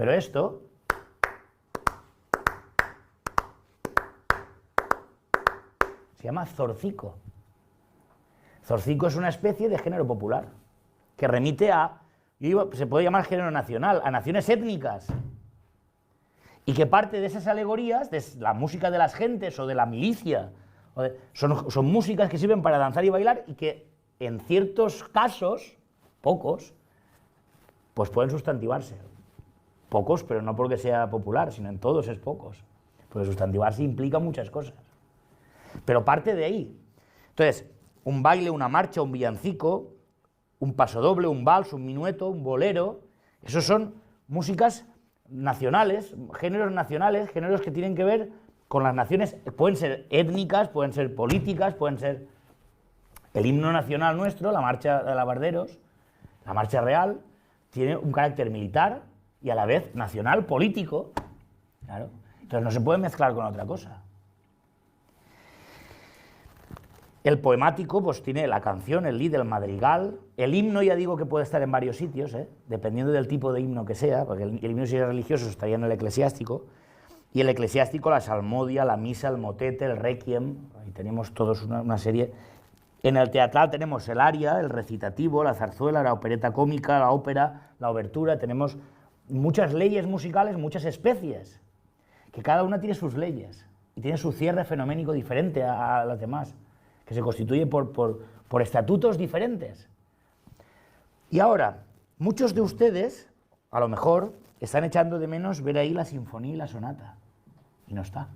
Pero esto se llama zorcico. Zorcico es una especie de género popular que remite a, se puede llamar género nacional, a naciones étnicas, y que parte de esas alegorías, de la música de las gentes o de la milicia, son músicas que sirven para danzar y bailar y que en ciertos casos, pocos, pues pueden sustantivarse. Pocos, pero no porque sea popular, sino en todos es pocos. Porque sustantivarse implica muchas cosas. Pero parte de ahí. Entonces, un baile, una marcha, un villancico, un pasodoble, un vals, un minueto, un bolero, esos son músicas nacionales, géneros que tienen que ver con las naciones, pueden ser étnicas, pueden ser políticas, pueden ser el himno nacional nuestro, la marcha de alabarderos, la marcha real, tiene un carácter militar y a la vez nacional, político, claro. Entonces no se puede mezclar con otra cosa. El poemático pues tiene la canción, el lied, el madrigal, el himno ya digo que puede estar en varios sitios, dependiendo del tipo de himno que sea, porque el himno si es religioso estaría en el eclesiástico, y el eclesiástico la salmodia, la misa, el motete, el requiem, ahí tenemos todos una serie. En el teatral tenemos el aria, el recitativo, la zarzuela, la opereta cómica, la ópera, la obertura, tenemos muchas leyes musicales, muchas especies, que cada una tiene sus leyes y tiene su cierre fenoménico diferente a las demás, que se constituye por estatutos diferentes. Y ahora, muchos de ustedes, a lo mejor, están echando de menos ver ahí la sinfonía y la sonata, y no está.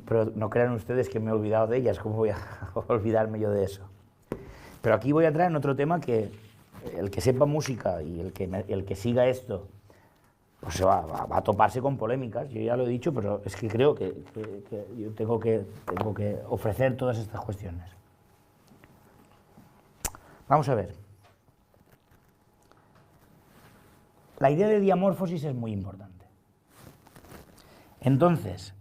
Pero no crean ustedes que me he olvidado de ellas, ¿cómo voy a olvidarme yo de eso? Pero aquí voy a traer en otro tema que el que sepa música y el que siga esto, pues va a toparse con polémicas, yo ya lo he dicho, pero es que creo que yo tengo que ofrecer todas estas cuestiones. Vamos a ver. La idea de diamorfosis es muy importante. Entonces,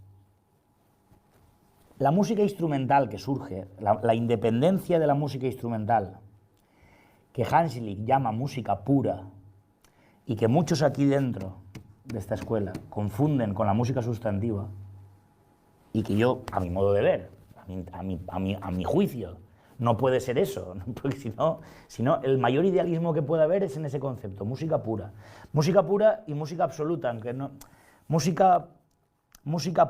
la música instrumental que surge, la independencia de la música instrumental, que Hanslick llama música pura, y que muchos aquí dentro de esta escuela confunden con la música sustantiva, y que yo, a mi modo de ver, a mi juicio, no puede ser eso, porque si no, el mayor idealismo que puede haber es en ese concepto, música pura. Música pura y música absoluta, aunque no... Música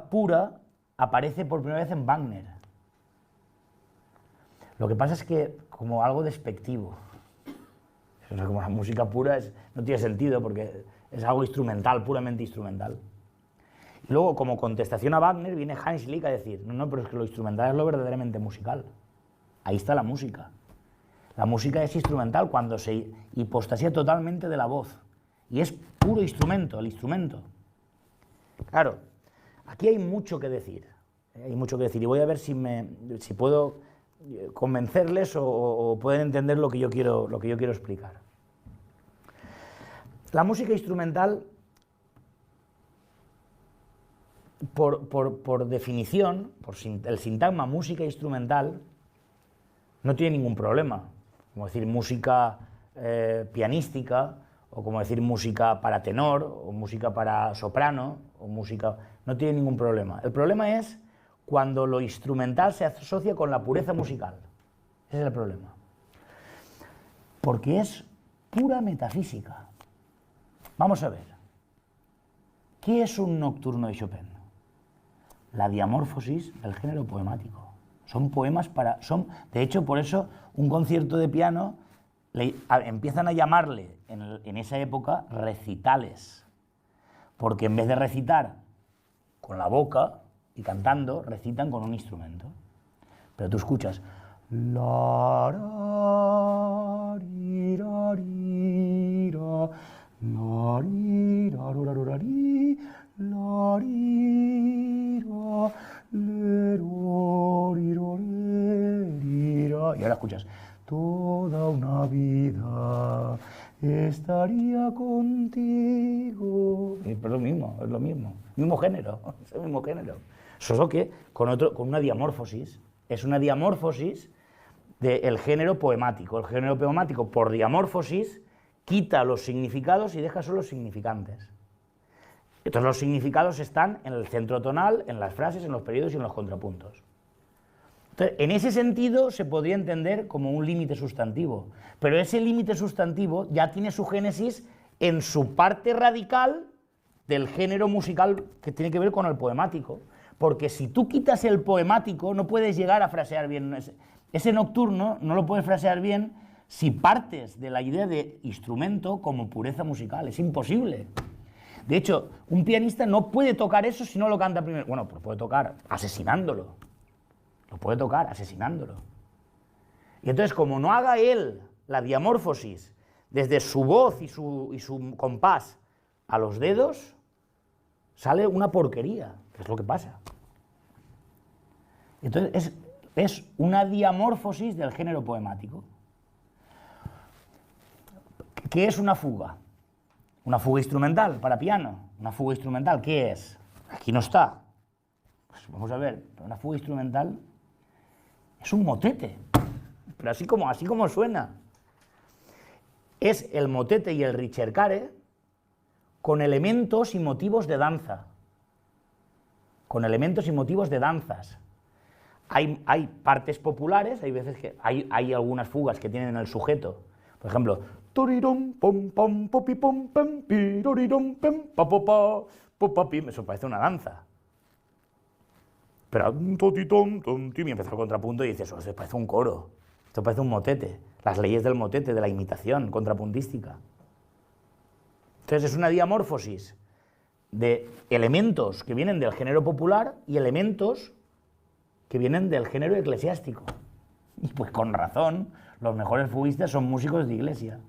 pura aparece por primera vez en Wagner. Lo que pasa es que como algo despectivo. O sea, como la música pura no tiene sentido porque es algo instrumental, puramente instrumental. Y luego, como contestación a Wagner, viene Hanslick a decir, no, pero es que lo instrumental es lo verdaderamente musical. Ahí está la música. La música es instrumental cuando se hipostasía totalmente de la voz. Y es puro instrumento, el instrumento. Claro, aquí hay mucho que decir. Hay mucho que decir. Y voy a ver si puedo convencerles o pueden entender lo que yo quiero explicar. La música instrumental, por definición, el sintagma música instrumental, no tiene ningún problema. Como decir música pianística, o como decir música para tenor, o música para soprano, o música... No tiene ningún problema. El problema es cuando lo instrumental se asocia con la pureza musical. Ese es el problema. Porque es pura metafísica. Vamos a ver. ¿Qué es un nocturno de Chopin? La diamorfosis del género poemático. Son poemas para... de hecho, por eso, un concierto de piano empiezan a llamarle, en esa época, recitales. Porque en vez de recitar con la boca y cantando, recitan con un instrumento. Pero tú escuchas... La, ra, ri, ra, ri, ra, la, ri, ra, ru, ra, ru, ra, ri, la, ri, ra, le, ro, ri, ro, re, ri, ra. Y ahora escuchas... Toda una vida estaría contigo. Es lo mismo, mismo género, es el mismo género. Solo que con una diamorfosis, es una diamorfosis del género poemático. El género poemático, por diamorfosis, quita los significados y deja solo los significantes. Entonces los significados están en el centro tonal, en las frases, en los periodos y en los contrapuntos. Entonces, en ese sentido se podría entender como un límite sustantivo, pero ese límite sustantivo ya tiene su génesis en su parte radical del género musical que tiene que ver con el poemático, porque si tú quitas el poemático no puedes llegar a frasear bien. Ese nocturno no lo puedes frasear bien si partes de la idea de instrumento como pureza musical, es imposible. De hecho, un pianista no puede tocar eso si no lo canta primero. Bueno, pues puede tocar asesinándolo. Lo puede tocar asesinándolo. Y entonces, como no haga él la diamorfosis desde su voz y su compás a los dedos, sale una porquería, que es lo que pasa. Entonces, es una diamorfosis del género poemático. ¿Qué es una fuga? Una fuga instrumental para piano. Una fuga instrumental, ¿qué es? Aquí no está. Pues vamos a ver, una fuga instrumental es un motete, pero así como suena. Es el motete y el ricercare con elementos y motivos de danza. Con elementos y motivos de danzas. Hay partes populares, hay veces que hay algunas fugas que tienen el sujeto. Por ejemplo, eso parece una danza. Pero y empieza el contrapunto y dices, esto parece un coro, esto parece un motete, las leyes del motete, de la imitación contrapuntística. Entonces es una diamorfosis de elementos que vienen del género popular y elementos que vienen del género eclesiástico. Y pues con razón, los mejores fuguistas son músicos de iglesia.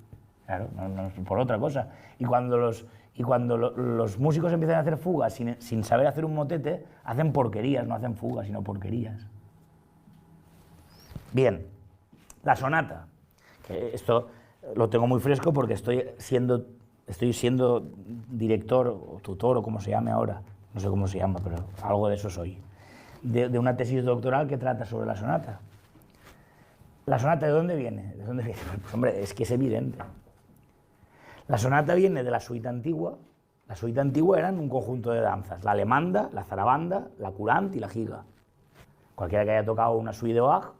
Claro, no por otra cosa. Y cuando los músicos empiezan a hacer fugas sin saber hacer un motete, hacen porquerías, no hacen fugas, sino porquerías. Bien, la sonata. Que esto lo tengo muy fresco porque estoy siendo director o tutor o como se llame ahora, no sé cómo se llama, pero algo de eso soy, de una tesis doctoral que trata sobre la sonata. ¿La sonata de dónde viene? ¿De dónde viene? Pues hombre, es que es evidente. La sonata viene de la suite antigua. La suite antigua eran un conjunto de danzas, la alemanda, la zarabanda, la courante y la giga. Cualquiera que haya tocado una suite de Bach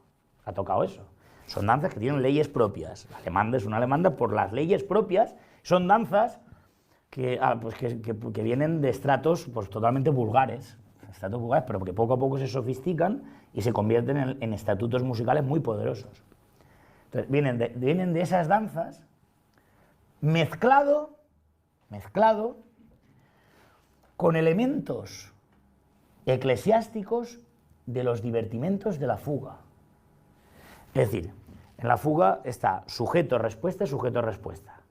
ha tocado eso. Son danzas que tienen leyes propias. La alemanda es una alemanda por las leyes propias. Son danzas que vienen de estratos pues, totalmente vulgares, pero que poco a poco se sofistican y se convierten en estatutos musicales muy poderosos. Entonces, vienen de esas danzas mezclado con elementos eclesiásticos de los divertimentos de la fuga. Es decir, en la fuga está sujeto-respuesta, sujeto-respuesta.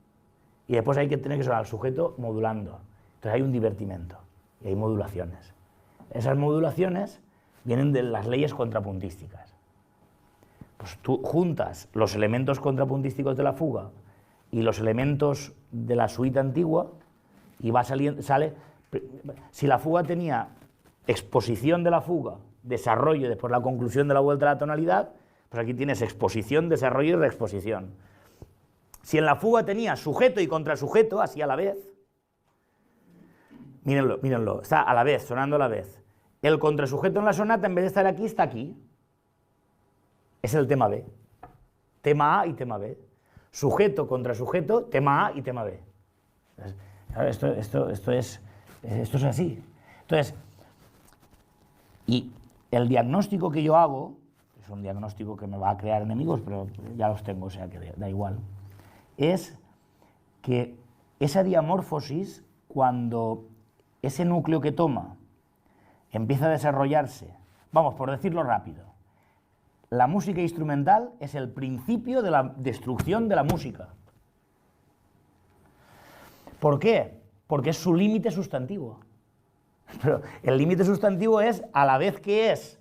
Y después hay que tener que sonar al sujeto modulando. Entonces hay un divertimento y hay modulaciones. Esas modulaciones vienen de las leyes contrapuntísticas. Pues tú juntas los elementos contrapuntísticos de la fuga y los elementos de la suite antigua y sale. Si la fuga tenía exposición de la fuga, desarrollo y después la conclusión de la vuelta a la tonalidad, pues aquí tienes exposición, desarrollo y reexposición. Si en la fuga tenía sujeto y contrasujeto, así a la vez, mírenlo, está a la vez, sonando a la vez. El contrasujeto en la sonata, en vez de estar aquí, está aquí. Es el tema B. Tema A y tema B. Sujeto, contrasujeto, tema A y tema B. Esto es así. Entonces, y el diagnóstico que yo hago, es un diagnóstico que me va a crear enemigos, pero ya los tengo, o sea que da igual, es que esa diamorfosis, cuando ese núcleo que toma empieza a desarrollarse, vamos, por decirlo rápido, la música instrumental es el principio de la destrucción de la música. ¿Por qué? Porque es su límite sustantivo. Pero el límite sustantivo es, a la vez que es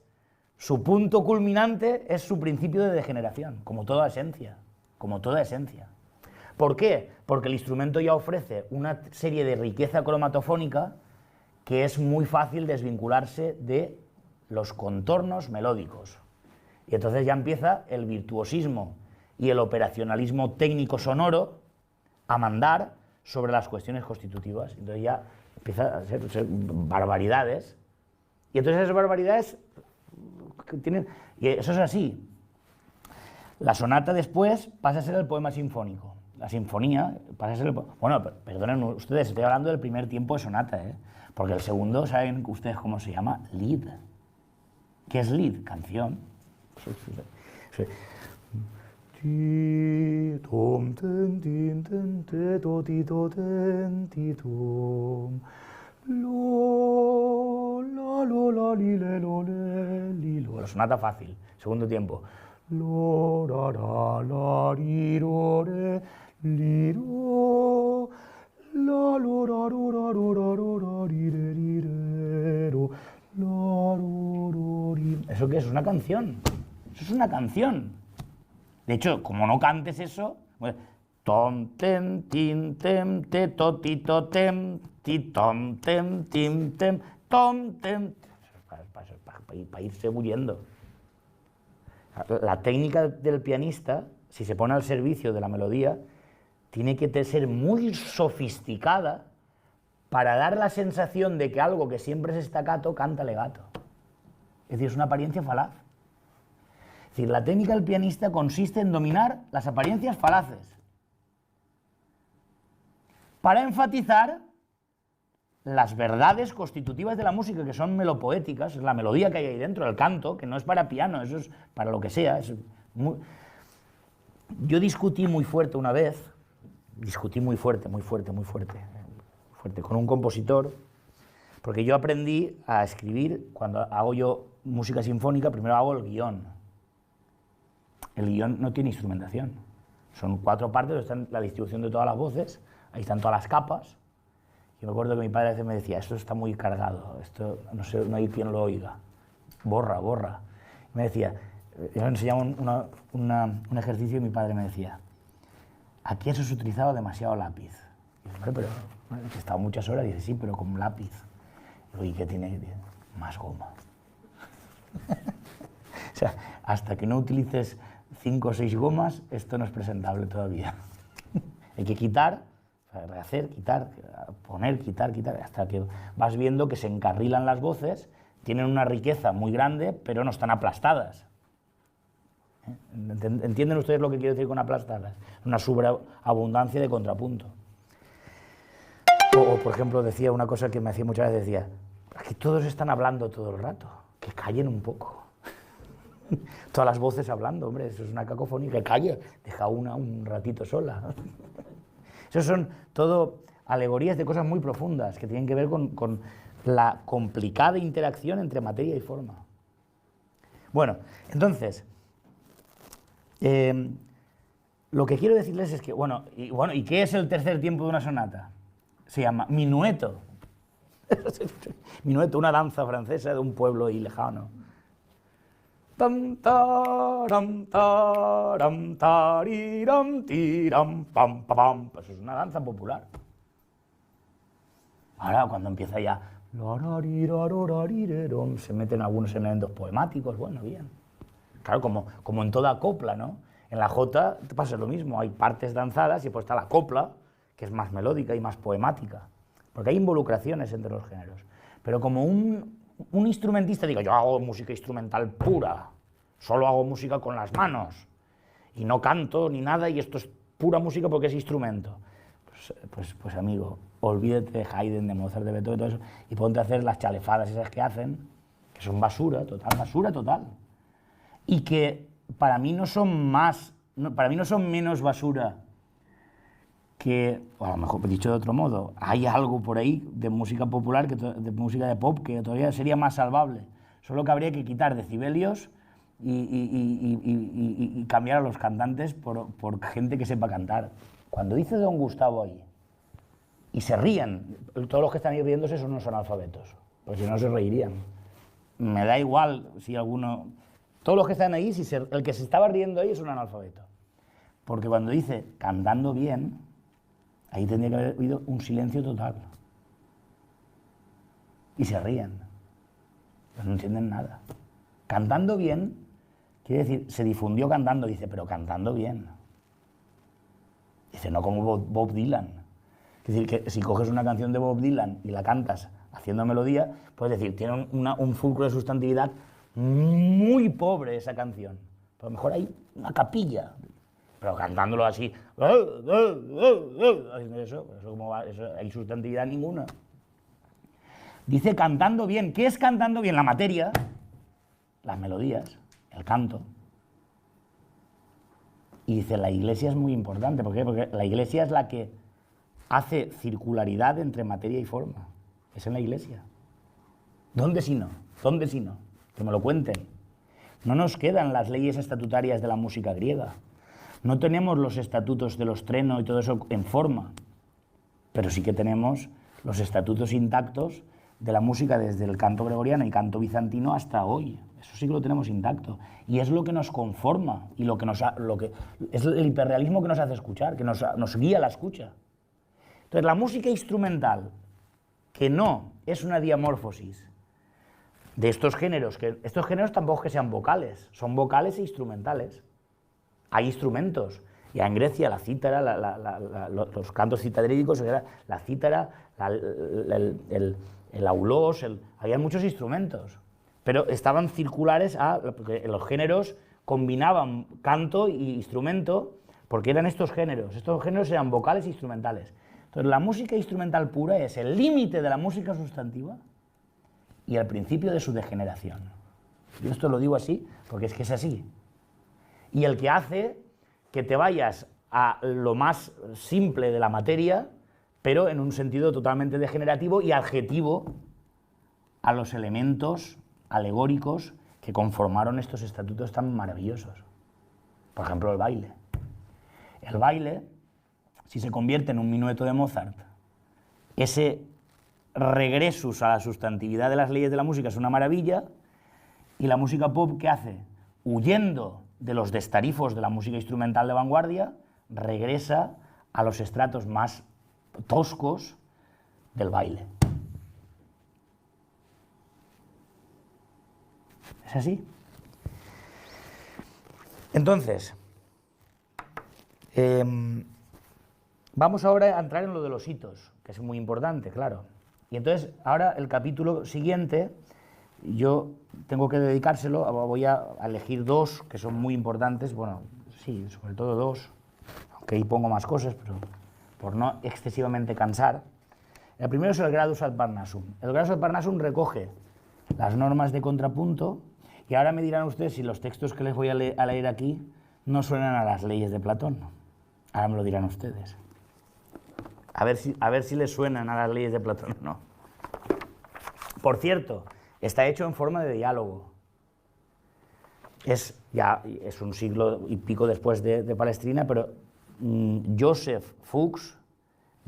su punto culminante, es su principio de degeneración, como toda esencia, como toda esencia. ¿Por qué? Porque el instrumento ya ofrece una serie de riqueza cromatofónica que es muy fácil desvincularse de los contornos melódicos. Y entonces ya empieza el virtuosismo y el operacionalismo técnico sonoro a mandar sobre las cuestiones constitutivas. Entonces ya empieza a ser barbaridades. Y entonces esas barbaridades tienen... Y eso es así. La sonata después pasa a ser el poema sinfónico. La sinfonía pasa a ser el... Bueno, perdonen ustedes, estoy hablando del primer tiempo de sonata, ¿eh? Porque el segundo, ¿saben ustedes cómo se llama? Lied. ¿Qué es lied? Canción. Sí. La sonata fácil, segundo tiempo. ¿Eso qué es? ¿Una canción? Eso es una canción. De hecho, como no cantes eso, tom, tem, tin, tem, te, to, ti, to, tem, ti, tom, tem, tim, tem, tom, tem. Para irse huyendo. La técnica del pianista, si se pone al servicio de la melodía, tiene que ser muy sofisticada para dar la sensación de que algo que siempre es staccato canta legato. Es decir, es una apariencia falaz. Es decir, la técnica del pianista consiste en dominar las apariencias falaces para enfatizar las verdades constitutivas de la música, que son melopoéticas, es la melodía que hay ahí dentro, el canto, que no es para piano, eso es para lo que sea. Yo discutí muy fuerte una vez, muy fuerte, con un compositor, porque yo aprendí a escribir, cuando hago yo música sinfónica, primero hago el guión. El guión no tiene instrumentación, son 4 partes, donde está la distribución de todas las voces, ahí están todas las capas. Yo me acuerdo que mi padre a veces me decía, esto está muy cargado, esto no sé, no hay quien lo oiga, borra. Y me decía, yo me enseñaba un ejercicio y mi padre me decía, aquí has utilizado demasiado lápiz. Y yo, pero he estado muchas horas, y dice, sí, pero con lápiz. Y digo, ¿y qué tiene? Dice, más goma. O sea, hasta que no utilices 5 o 6 gomas, esto no es presentable todavía. Hay que quitar, rehacer, quitar, poner, quitar, hasta que vas viendo que se encarrilan las voces, tienen una riqueza muy grande, pero no están aplastadas. ¿Entienden ustedes lo que quiero decir con aplastadas? Una sobreabundancia de contrapunto. O, por ejemplo, decía una cosa que me hacía muchas veces, decía, aquí todos están hablando todo el rato, que callen un poco. Todas las voces hablando, hombre, eso es una cacofonía, que calle, deja una un ratito sola. Esos son todo alegorías de cosas muy profundas que tienen que ver con la complicada interacción entre materia y forma. Bueno, entonces, lo que quiero decirles es que, ¿y qué es el tercer tiempo de una sonata? Se llama minueto. Minueto, una danza francesa de un pueblo ahí lejano. Tam, taram, taram, tariram, tiram, pam, pam. Pues es una danza popular. Ahora, cuando empieza ya, se meten algunos elementos poemáticos, bueno, bien. Claro, como en toda copla, ¿no? En la jota te pasa lo mismo, hay partes danzadas y después está la copla, que es más melódica y más poemática, porque hay involucraciones entre los géneros. Pero como un instrumentista diga, yo hago música instrumental pura, solo hago música con las manos, y no canto ni nada, y esto es pura música porque es instrumento. Pues amigo, olvídate de Haydn, de Mozart, de Beethoven, todo eso, y ponte a hacer las chalefadas esas que hacen, que son basura total. Y que para mí no son menos basura que, o a lo mejor dicho de otro modo, hay algo por ahí de música popular, de música de pop, que todavía sería más salvable. Solo que habría que quitar decibelios y cambiar a los cantantes por gente que sepa cantar. Cuando dice Don Gustavo ahí, y se ríen, todos los que están ahí riéndose son unos analfabetos, porque si no se reirían. Me da igual si alguno... Todos los que están ahí, el que se estaba riendo ahí es un analfabeto. Porque cuando dice cantando bien, ahí tendría que haber habido un silencio total. Y se ríen. Pues no entienden nada. Cantando bien, quiere decir, se difundió cantando, dice, pero cantando bien. Dice, no como Bob Dylan. Es decir, que si coges una canción de Bob Dylan y la cantas haciendo melodía, puedes decir, tiene un fulcro de sustantividad muy pobre esa canción. A lo mejor hay una capilla, pero cantándolo así, haciendo eso como va, eso, hay sustantividad ninguna. Dice cantando bien. ¿Qué es cantando bien? La materia, las melodías, el canto. Y dice, la Iglesia es muy importante. ¿Por qué? Porque la Iglesia es la que hace circularidad entre materia y forma. Es en la Iglesia. ¿Dónde si no? ¿Dónde si no? Que me lo cuenten. No nos quedan las leyes estatutarias de la música griega. No tenemos los estatutos de los trenos y todo eso en forma. Pero sí que tenemos los estatutos intactos de la música desde el canto gregoriano y canto bizantino hasta hoy. Eso sí que lo tenemos intacto. Y es lo que nos conforma y es el hiperrealismo que nos hace escuchar, que nos guía la escucha. Entonces, la música instrumental, que no es una diamorfosis de estos géneros, que estos géneros tampoco es que sean vocales, son vocales e instrumentales. Hay instrumentos. Ya en Grecia la cítara, los cantos citadrídicos, la cítara, el aulós, había muchos instrumentos, pero estaban circulares porque los géneros combinaban canto y instrumento, porque eran estos géneros eran vocales e instrumentales. Entonces la música instrumental pura es el límite de la música sustantiva y el principio de su degeneración. Yo esto lo digo así porque es que es así. Y el que hace que te vayas a lo más simple de la materia, pero en un sentido totalmente degenerativo y adjetivo a los elementos alegóricos que conformaron estos estatutos tan maravillosos. Por ejemplo, el baile. El baile, si se convierte en un minueto de Mozart, ese regresus a la sustantividad de las leyes de la música es una maravilla, y la música pop, ¿qué hace? Huyendo de los destarifos de la música instrumental de vanguardia, regresa a los estratos más toscos del baile. ¿Es así? Entonces, vamos ahora a entrar en lo de los hitos, que es muy importante, claro. Y entonces, ahora el capítulo siguiente, yo tengo que dedicárselo, voy a elegir dos que son muy importantes, bueno, sí, sobre todo dos, aunque ahí pongo más cosas, pero por no excesivamente cansar. El primero es el Gradus ad Parnassum. El Gradus ad Parnassum recoge las normas de contrapunto, y ahora me dirán ustedes si los textos que les voy a leer aquí no suenan a las leyes de Platón. Ahora me lo dirán ustedes. A ver si les suenan a las leyes de Platón o no. Por cierto, está hecho en forma de diálogo. Es un siglo y pico después de Palestrina, pero Joseph Fuchs,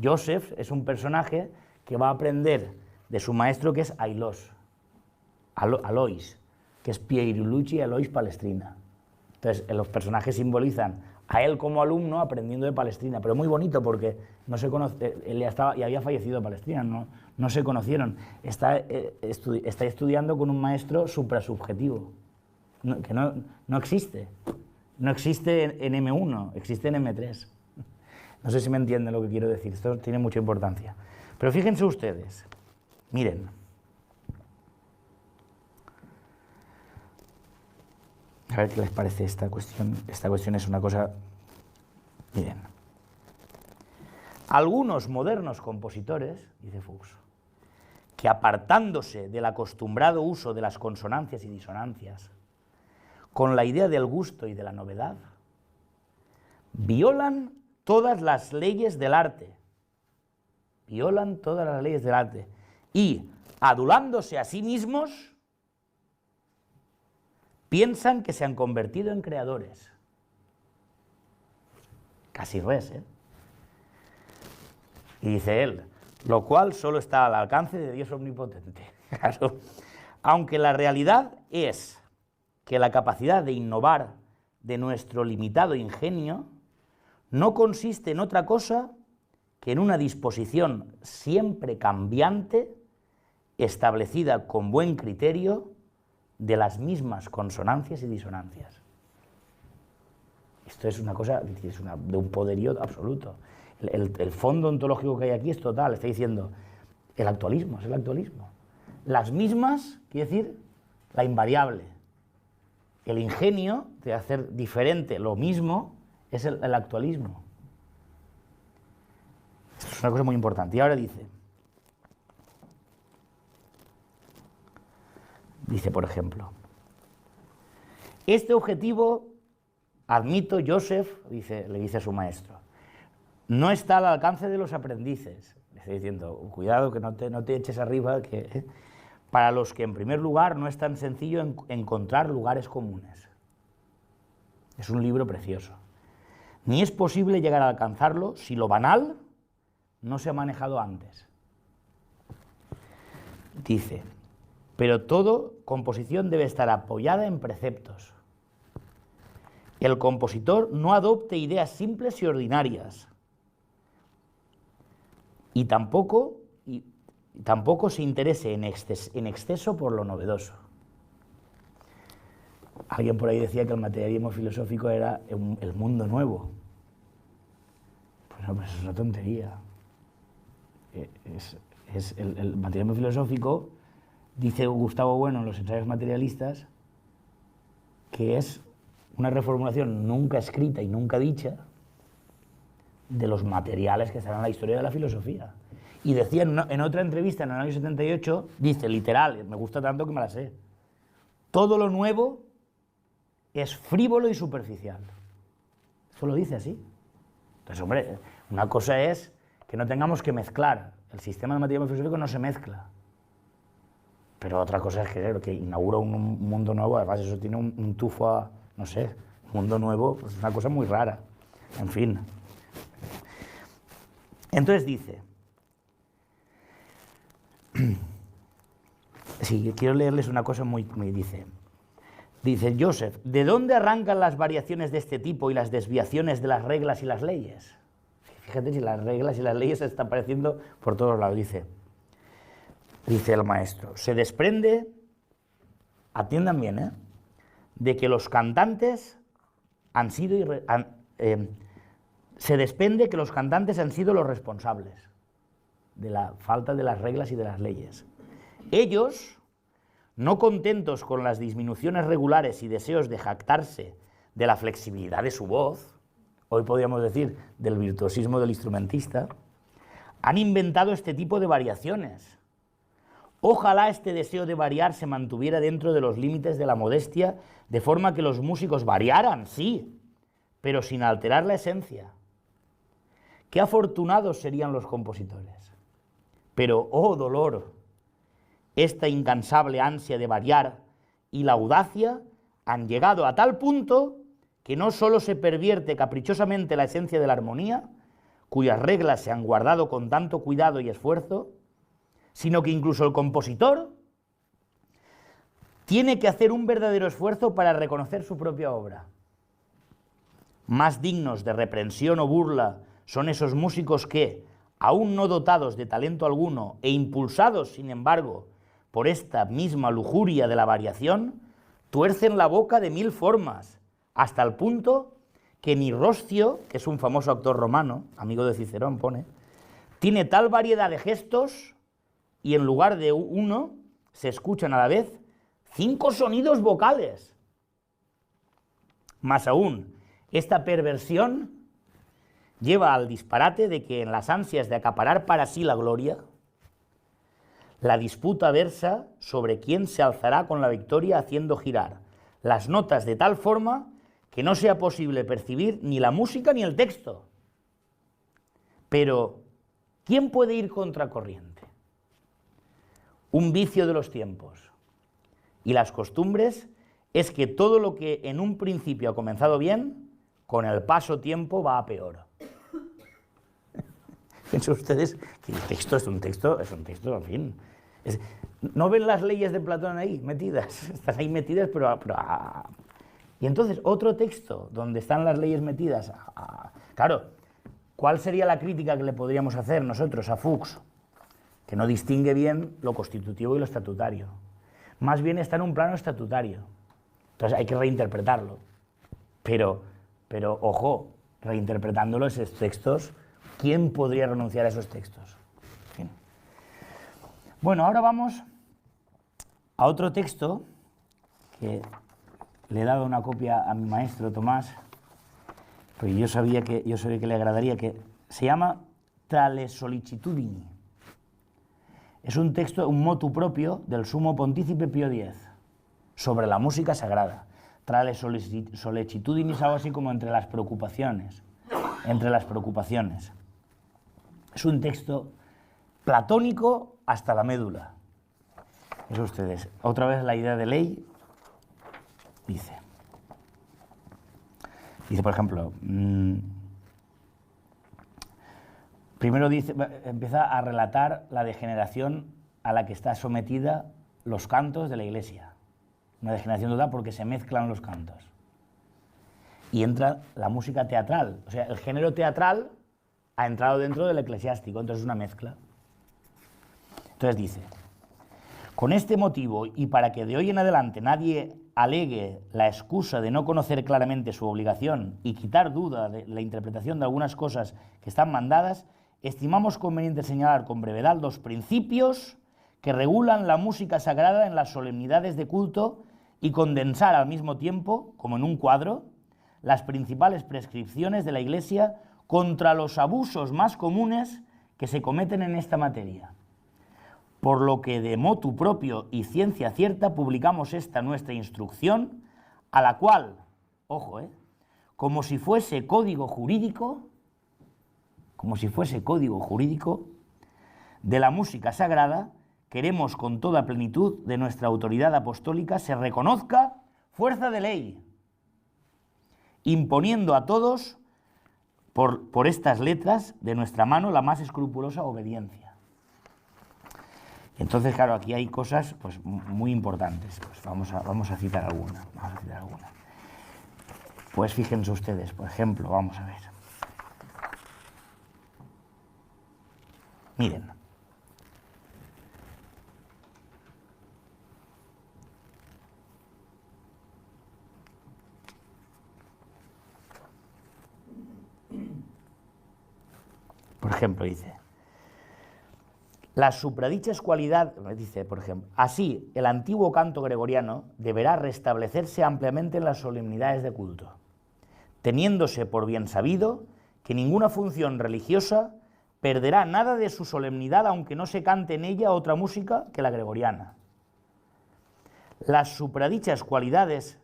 Joseph es un personaje que va a aprender de su maestro, que es Alois, que es Pierluigi Alois Palestrina. Entonces, los personajes simbolizan a él como alumno aprendiendo de Palestrina, pero muy bonito porque no se conoce, él ya había fallecido Palestrina, no se conocieron. Está estudiando con un maestro suprasubjetivo, que no existe. No existe en M1, existe en M3. No sé si me entienden lo que quiero decir, esto tiene mucha importancia. Pero fíjense ustedes, miren. A ver qué les parece esta cuestión. Esta cuestión es una cosa... Miren. Algunos modernos compositores, dice Fuchs, que apartándose del acostumbrado uso de las consonancias y disonancias, con la idea del gusto y de la novedad, violan todas las leyes del arte. Violan todas las leyes del arte. Y, adulándose a sí mismos, piensan que se han convertido en creadores. Casi res, ¿eh? Y dice él, lo cual solo está al alcance de Dios omnipotente. Claro. Aunque la realidad es que la capacidad de innovar de nuestro limitado ingenio no consiste en otra cosa que en una disposición siempre cambiante, establecida con buen criterio, de las mismas consonancias y disonancias. Esto es una cosa de un poderío absoluto. El fondo ontológico que hay aquí es total, está diciendo, el actualismo, es el actualismo. Las mismas, quiere decir, la invariable. El ingenio de hacer diferente lo mismo es el actualismo. Esto es una cosa muy importante. Y ahora dice, por ejemplo, este objetivo, admito, Joseph, le dice a su maestro, no está al alcance de los aprendices. Le está diciendo, cuidado que no te eches arriba, que para los que en primer lugar no es tan sencillo encontrar lugares comunes. Es un libro precioso. Ni es posible llegar a alcanzarlo si lo banal no se ha manejado antes. Dice, pero toda composición debe estar apoyada en preceptos. El compositor no adopte ideas simples y ordinarias. Y tampoco se interese en exceso por lo novedoso. Alguien por ahí decía que el materialismo filosófico era el mundo nuevo. Pues no, pues es una tontería. El materialismo filosófico, dice Gustavo Bueno en los ensayos materialistas, que es una reformulación nunca escrita y nunca dicha de los materiales que están en la historia de la filosofía. Y decía en otra entrevista, en el año 78, dice, literal, me gusta tanto que me la sé, todo lo nuevo es frívolo y superficial. Eso lo dice así. Entonces, hombre, una cosa es que no tengamos que mezclar. El sistema de materialismo filosófico no se mezcla. Pero otra cosa es que inaugura un mundo nuevo, además eso tiene un tufo a, no sé, un mundo nuevo, pues es una cosa muy rara. En fin. Entonces dice, sí, quiero leerles una cosa muy dice Joseph, ¿de dónde arrancan las variaciones de este tipo y las desviaciones de las reglas y las leyes? Fíjate si las reglas y las leyes se están apareciendo por todos lados, dice el maestro, se desprende, atiendan bien, de que los cantantes han sido se desprende que los cantantes han sido los responsables de la falta de las reglas y de las leyes. Ellos, no contentos con las disminuciones regulares y deseos de jactarse de la flexibilidad de su voz, hoy podríamos decir del virtuosismo del instrumentista, han inventado este tipo de variaciones. Ojalá este deseo de variar se mantuviera dentro de los límites de la modestia, de forma que los músicos variaran, sí, pero sin alterar la esencia. Qué afortunados serían los compositores. Pero, oh dolor, esta incansable ansia de variar y la audacia han llegado a tal punto que no solo se pervierte caprichosamente la esencia de la armonía, cuyas reglas se han guardado con tanto cuidado y esfuerzo, sino que incluso el compositor tiene que hacer un verdadero esfuerzo para reconocer su propia obra. Más dignos de reprensión o burla son esos músicos que, aún no dotados de talento alguno e impulsados, sin embargo, por esta misma lujuria de la variación, tuercen la boca de mil formas, hasta el punto que ni Roscio, que es un famoso actor romano, amigo de Cicerón, pone, tiene tal variedad de gestos y en lugar de uno se escuchan a la vez 5 sonidos vocales. Más aún, esta perversión lleva al disparate de que en las ansias de acaparar para sí la gloria, la disputa versa sobre quién se alzará con la victoria haciendo girar las notas de tal forma que no sea posible percibir ni la música ni el texto. Pero, ¿quién puede ir contracorriente? Un vicio de los tiempos y las costumbres es que todo lo que en un principio ha comenzado bien, con el paso tiempo va a peor. Piensen ustedes que el texto es un texto, en fin. ¿No ven las leyes de Platón ahí metidas? Están ahí metidas, pero y entonces otro texto donde están las leyes metidas. Claro, ¿cuál sería la crítica que le podríamos hacer nosotros a Fuchs? Que no distingue bien lo constitutivo y lo estatutario. Más bien está en un plano estatutario. Entonces hay que reinterpretarlo. Pero Pero, ojo, reinterpretándolo esos textos, ¿quién podría renunciar a esos textos? En fin. Bueno, ahora vamos a otro texto que le he dado una copia a mi maestro Tomás, porque yo sabía que le agradaría, que se llama Tra le sollecitudini. Es un texto, un motu propio del sumo pontícipe Pío X sobre la música sagrada. Tra le sollecitudini es algo así como entre las preocupaciones. Es un texto platónico hasta la médula. Eso ustedes. Otra vez la idea de ley dice, por ejemplo, primero empieza a relatar la degeneración a la que está sometida los cantos de la Iglesia. Una degeneración total porque se mezclan los cantos. Y entra la música teatral. O sea, el género teatral ha entrado dentro del eclesiástico, entonces es una mezcla. Entonces dice, con este motivo y para que de hoy en adelante nadie alegue la excusa de no conocer claramente su obligación y quitar duda de la interpretación de algunas cosas que están mandadas, estimamos conveniente señalar con brevedad los principios que regulan la música sagrada en las solemnidades de culto y condensar al mismo tiempo, como en un cuadro, las principales prescripciones de la Iglesia contra los abusos más comunes que se cometen en esta materia. Por lo que de motu propio y ciencia cierta publicamos esta nuestra instrucción, a la cual, ojo, como si fuese código jurídico de la música sagrada, queremos con toda plenitud de nuestra autoridad apostólica se reconozca fuerza de ley, imponiendo a todos por estas letras de nuestra mano la más escrupulosa obediencia. Entonces, claro, aquí hay cosas pues, muy importantes. Pues vamos a citar alguna. Pues fíjense ustedes, por ejemplo, vamos a ver. Miren. Por ejemplo, dice, las supradichas cualidades, dice, por ejemplo, así el antiguo canto gregoriano deberá restablecerse ampliamente en las solemnidades de culto, teniéndose por bien sabido que ninguna función religiosa perderá nada de su solemnidad aunque no se cante en ella otra música que la gregoriana. Las supradichas cualidades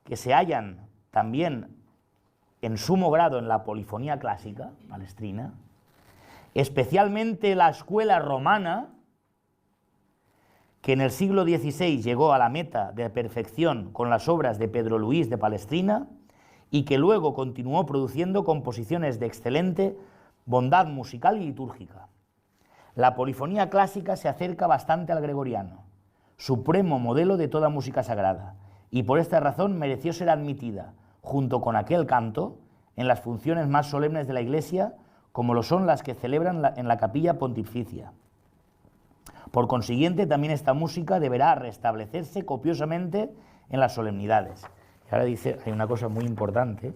que se hallan también en sumo grado en la polifonía clásica palestrina, especialmente la escuela romana, que en el siglo XVI llegó a la meta de perfección con las obras de Pedro Luis de Palestrina y que luego continuó produciendo composiciones de excelente bondad musical y litúrgica. La polifonía clásica se acerca bastante al gregoriano, supremo modelo de toda música sagrada, y por esta razón mereció ser admitida, junto con aquel canto, en las funciones más solemnes de la Iglesia, como lo son las que celebran en la capilla pontificia. Por consiguiente, también esta música deberá restablecerse copiosamente en las solemnidades. Y ahora dice, hay una cosa muy importante.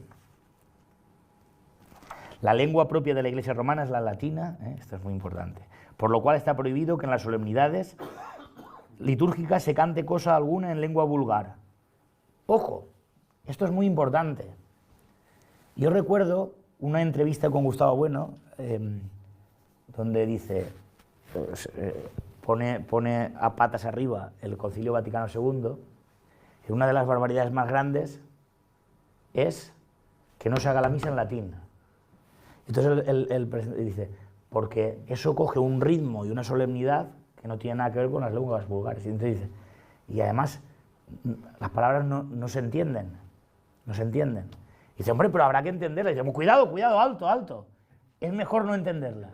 La lengua propia de la Iglesia romana es la latina, esto es muy importante, por lo cual está prohibido que en las solemnidades litúrgicas se cante cosa alguna en lengua vulgar. Ojo, esto es muy importante. Yo recuerdo una entrevista con Gustavo Bueno, donde dice, pone a patas arriba el Concilio Vaticano II, que una de las barbaridades más grandes es que no se haga la misa en latín. Entonces el presidente dice, porque eso coge un ritmo y una solemnidad que no tiene nada que ver con las lenguas vulgares. Y entonces dice, y además las palabras no se entienden, Y dice, hombre, pero habrá que entenderlas. Y dice, cuidado, alto. Es mejor no entenderlas.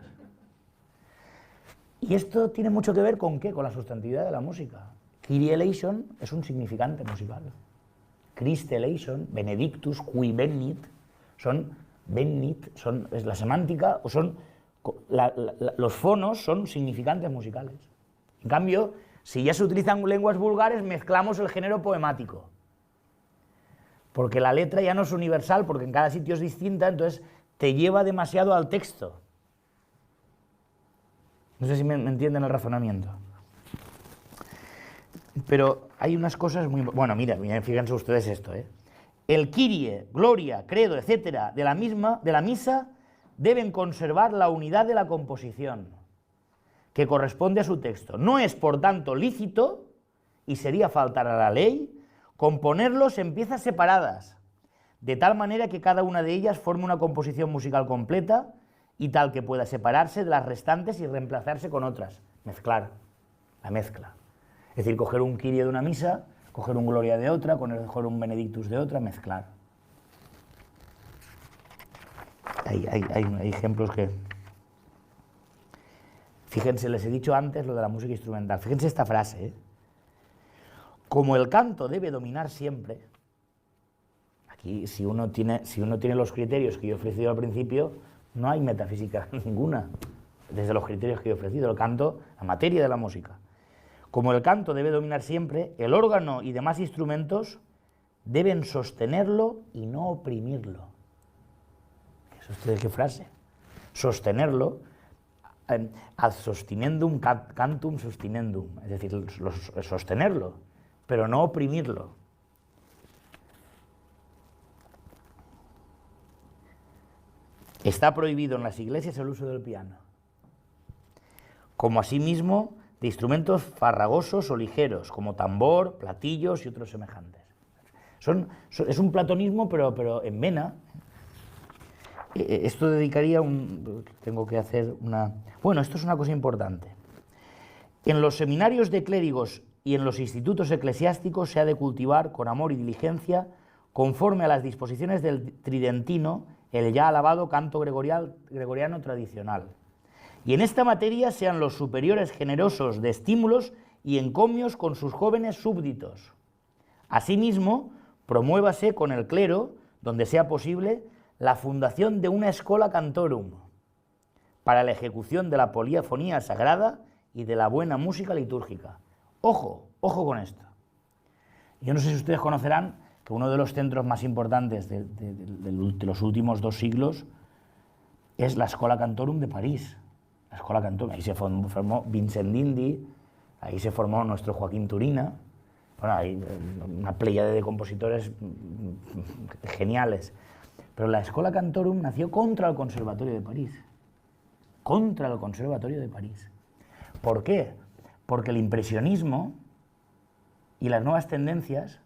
Y esto tiene mucho que ver con ¿qué? Con la sustantividad de la música. Kyrie eleison es un significante musical. Christe eleison, Benedictus, qui venit, es la semántica, los fonos son significantes musicales. En cambio, si ya se utilizan lenguas vulgares, mezclamos el género poemático. porque la letra ya no es universal, porque en cada sitio es distinta, entonces te lleva demasiado al texto. No sé si me entienden el razonamiento. Pero hay unas cosas muy... Bueno, mira, fíjense ustedes esto, ¿eh? El Kyrie, Gloria, Credo, etcétera, de la misa, deben conservar la unidad de la composición, que corresponde a su texto. No es, por tanto, lícito, y sería faltar a la ley, componerlos en piezas separadas, de tal manera que cada una de ellas forme una composición musical completa y tal que pueda separarse de las restantes y reemplazarse con otras. Mezclar, la mezcla. Es decir, coger un Kyrie de una misa, coger un Gloria de otra, coger un Benedictus de otra, mezclar. Hay ejemplos que... Fíjense, les he dicho antes lo de la música instrumental. Fíjense esta frase, ¿eh? Como el canto debe dominar siempre, aquí si uno tiene los criterios que yo he ofrecido al principio, no hay metafísica ninguna, desde los criterios que he ofrecido, el canto, la materia de la música. Como el canto debe dominar siempre, el órgano y demás instrumentos deben sostenerlo y no oprimirlo. ¿Eso ustedes qué frase? Sostenerlo, ad sostinendum cantum sustinendum, es decir, sostenerlo, pero no oprimirlo. Está prohibido en las iglesias el uso del piano, como asimismo de instrumentos farragosos o ligeros, como tambor, platillos y otros semejantes. Es un platonismo, pero en vena. Esto dedicaría tengo que hacer una... Bueno, esto es una cosa importante. En los seminarios de clérigos y en los institutos eclesiásticos se ha de cultivar con amor y diligencia, conforme a las disposiciones del tridentino, el ya alabado canto gregoriano tradicional. Y en esta materia sean los superiores generosos de estímulos y encomios con sus jóvenes súbditos. Asimismo, promuévase con el clero, donde sea posible, la fundación de una escola cantorum para la ejecución de la polifonía sagrada y de la buena música litúrgica. Ojo, ojo con esto. Yo no sé si ustedes conocerán que uno de los centros más importantes de los últimos 2 siglos es la Schola Cantorum de París. La Schola Cantorum, ahí se formó Vincent d'Indy, ahí se formó nuestro Joaquín Turina. Bueno, hay una pléyade de compositores geniales. Pero la Schola Cantorum nació contra el Conservatorio de París. Contra el Conservatorio de París. ¿Por qué? Porque el impresionismo y las nuevas tendencias,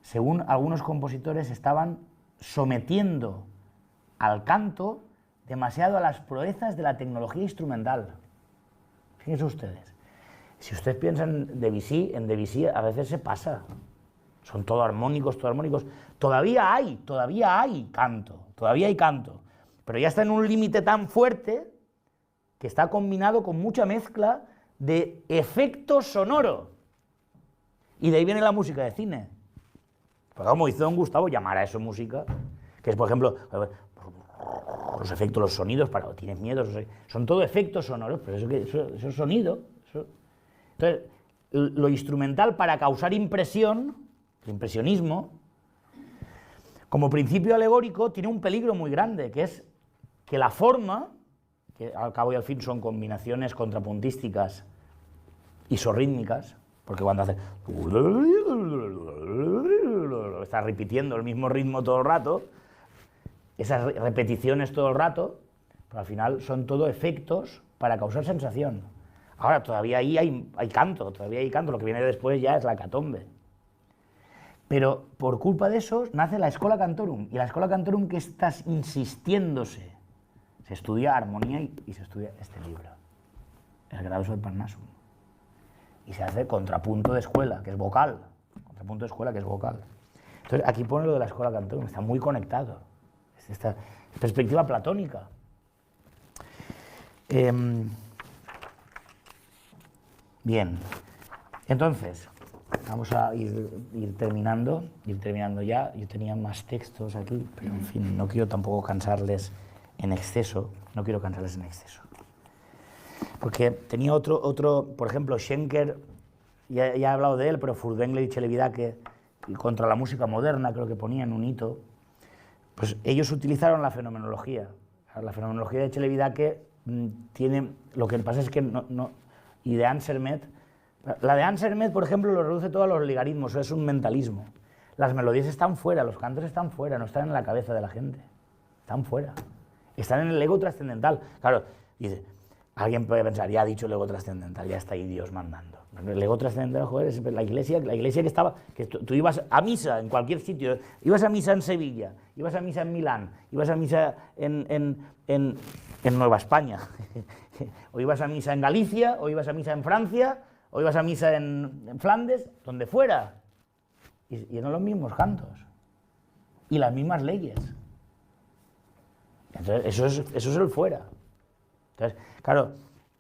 según algunos compositores, estaban sometiendo al canto demasiado a las proezas de la tecnología instrumental. Fíjense ustedes. Si ustedes piensan en Debussy a veces se pasa. Son todo armónicos, todo armónicos. Todavía hay canto, pero ya está en un límite tan fuerte que está combinado con mucha mezcla de efecto sonoro. Y de ahí viene la música de cine. Pues como hizo don Gustavo, llamar a eso música, que es, por ejemplo, los efectos, los sonidos, tienes miedo, son todo efectos sonoros, pero eso es sonido. Entonces, lo instrumental para causar impresión, el impresionismo, como principio alegórico, tiene un peligro muy grande, que es que la forma, que al cabo y al fin son combinaciones contrapuntísticas isorrítmicas, porque cuando hace... está repitiendo el mismo ritmo todo el rato, esas repeticiones todo el rato, pero al final son todo efectos para causar sensación. Ahora, todavía ahí hay canto, lo que viene después ya es la hecatombe. Pero por culpa de eso nace la Schola Cantorum, y la Schola Cantorum que está insistiéndose. Se estudia armonía y se estudia este libro, el Gradus ad Parnassum. Y se hace contrapunto de escuela, que es vocal. Contrapunto de escuela, que es vocal. Entonces, aquí pone lo de la Schola Cantorum, está muy conectado. Es esta perspectiva platónica. Bien, entonces, vamos a ir terminando ya. Yo tenía más textos aquí, pero en fin, no quiero tampoco cansarles en exceso, Porque tenía otro, por ejemplo, Schenker, ya he hablado de él, pero Furtwängler y Celibidache y contra la música moderna, creo que ponían un hito, pues ellos utilizaron la fenomenología. La fenomenología de Chelebidache tiene, lo que pasa es que y de Ansermet, la de Ansermet, por ejemplo, lo reduce todo a los ligarismos, es un mentalismo. Las melodías están fuera, los cantos están fuera, no están en la cabeza de la gente, están fuera, están en el ego trascendental. Claro, dice, alguien puede pensar, ya ha dicho el ego trascendental, ya está ahí Dios mandando. El ego trascendental, joder, es la iglesia que estaba, que tú ibas a misa en cualquier sitio, ibas a misa en Sevilla, ibas a misa en Milán, ibas a misa en Nueva España, o ibas a misa en Galicia, o ibas a misa en Francia, o ibas a misa en Flandes, donde fuera, y eran los mismos cantos, y las mismas leyes. Entonces, eso es el fuera. Entonces, claro,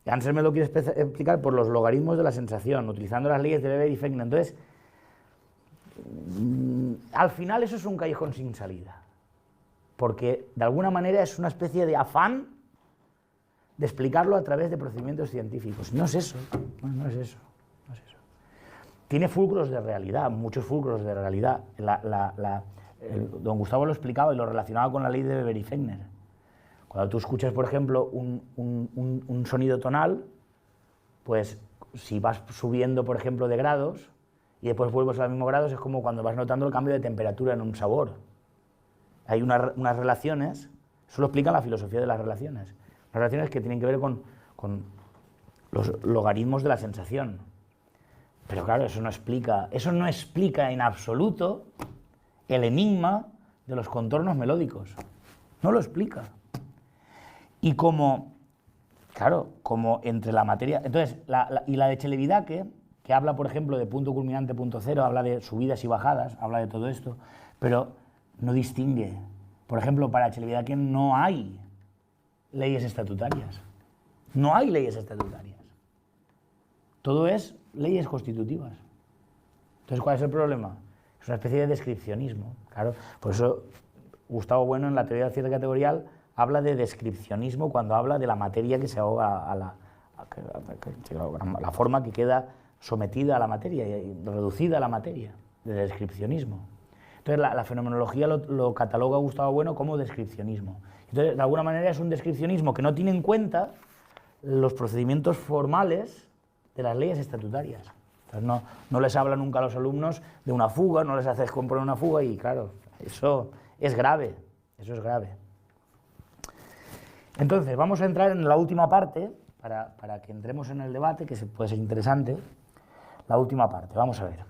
Anselm me lo quiere explicar por los logaritmos de la sensación, utilizando las leyes de Weber y Fechner. Entonces, al final eso es un callejón sin salida, porque de alguna manera es una especie de afán de explicarlo a través de procedimientos científicos. No es eso, no es eso, no es eso. Tiene fulcros de realidad, muchos fulcros de realidad. Don Gustavo lo explicaba y lo relacionaba con la ley de Weber y Fechner. Cuando tú escuchas, por ejemplo, un sonido tonal, pues si vas subiendo, por ejemplo, de grados y después vuelves a los mismos grados, es como cuando vas notando el cambio de temperatura en un sabor. Hay unas relaciones, eso lo explica la filosofía de las relaciones. Las relaciones que tienen que ver con los logaritmos de la sensación. Pero claro, eso no explica en absoluto el enigma de los contornos melódicos. No lo explica. Y como entre la materia... Entonces, la de Chelebidache, que habla, por ejemplo, de punto culminante, punto cero, habla de subidas y bajadas, habla de todo esto, pero no distingue. Por ejemplo, para Chelebidache no hay leyes estatutarias. No hay leyes estatutarias. Todo es leyes constitutivas. Entonces, ¿cuál es el problema? Es una especie de descripcionismo. Claro, por eso Gustavo Bueno, en la teoría del cierre categorial, habla de descripcionismo cuando habla de la materia que se ahoga a la forma que queda sometida a la materia y reducida a la materia, de descripcionismo. Entonces la fenomenología lo cataloga Gustavo Bueno como descripcionismo. Entonces, de alguna manera es un descripcionismo que no tiene en cuenta los procedimientos formales de las leyes estatutarias. Entonces no les habla nunca a los alumnos de una fuga, no les haces componer una fuga y claro, eso es grave, eso es grave. Entonces, vamos a entrar en la última parte, para que entremos en el debate, que puede ser interesante. La última parte, vamos a ver.